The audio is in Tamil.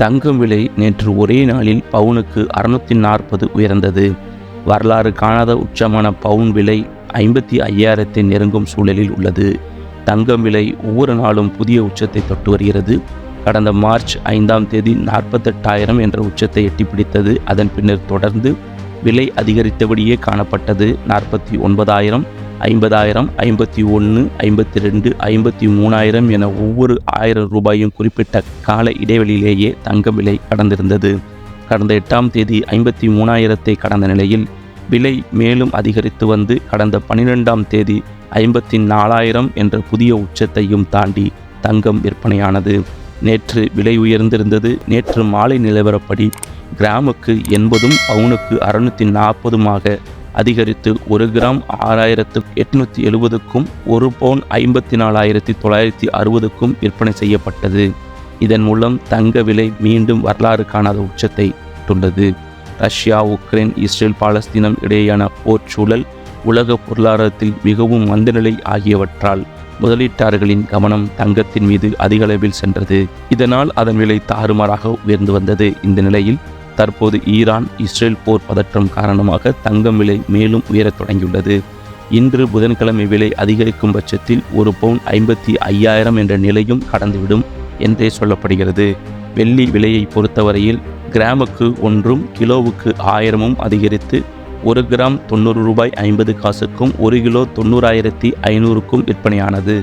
தங்கம் விலை நேற்று ஒரே நாளில் பவுனுக்கு 640 உயர்ந்தது. வரலாறு காணாத உச்சமான பவுன் விலை 55,000 நெருங்கும் சூழலில் உள்ளது. தங்கம் விலை ஒவ்வொரு நாளும் புதிய உச்சத்தை தொட்டு வருகிறது. கடந்த மார்ச் 5ஆம் தேதி 48,000 என்ற உச்சத்தை எட்டிப்பிடித்தது. அதன் பின்னர் தொடர்ந்து விலை அதிகரித்தபடியே காணப்பட்டது. 49,000, 50,000, 51, 52, 53,000 என ஒவ்வொரு 1000 ரூபாயும் குறிப்பிட்ட கால இடைவெளியிலேயே தங்கம் விலை கடந்திருந்தது. கடந்த 8ஆம் தேதி 53,000 கடந்த நிலையில் விலை மேலும் அதிகரித்து வந்து கடந்த 12ஆம் தேதி 54,000 என்ற புதிய உச்சத்தையும் தாண்டி தங்கம் விற்பனையானது. நேற்று விலை உயர்ந்திருந்தது. நேற்று மாலை நிலவரப்படி கிராமுக்கு 80, பவுனுக்கு 640 அதிகரித்து 1 கிராம் 6,870க்கும் 1 பவுன் 54,960க்கும் விற்பனை செய்யப்பட்டது. இதன் மூலம் தங்க விலை மீண்டும் வரலாறு காணாத உச்சத்தை தொட்டுள்ளது. ரஷ்யா, உக்ரைன், இஸ்ரேல், பாலஸ்தீனம் இடையேயான போர் சூழல், உலக பொருளாதாரத்தில் மிகவும் மந்தநிலை ஆகியவற்றால் முதலீட்டாளர்களின் கவனம் தங்கத்தின் மீது அதிகளவில் சென்றது. இதனால் அதன் விலை தாறுமாறாக உயர்ந்து வந்தது. இந்த நிலையில் தற்போது ஈரான் இஸ்ரேல் போர் பதற்றம் காரணமாக தங்கம் விலை மேலும் உயரத் தொடங்கியுள்ளது. இன்று புதன்கிழமை விலை அதிகரிக்கும் பட்சத்தில் 1 பவுன் 55,000 என்ற நிலையும் கடந்துவிடும் என்றே சொல்லப்படுகிறது. வெள்ளி விலையை பொறுத்தவரையில் கிராமுக்கு 1, கிலோவுக்கு 1000 அதிகரித்து 1 கிராம் 90 ரூபாய் 50 காசுக்கும் 1 கிலோ 90,500க்கும் விற்பனையானது.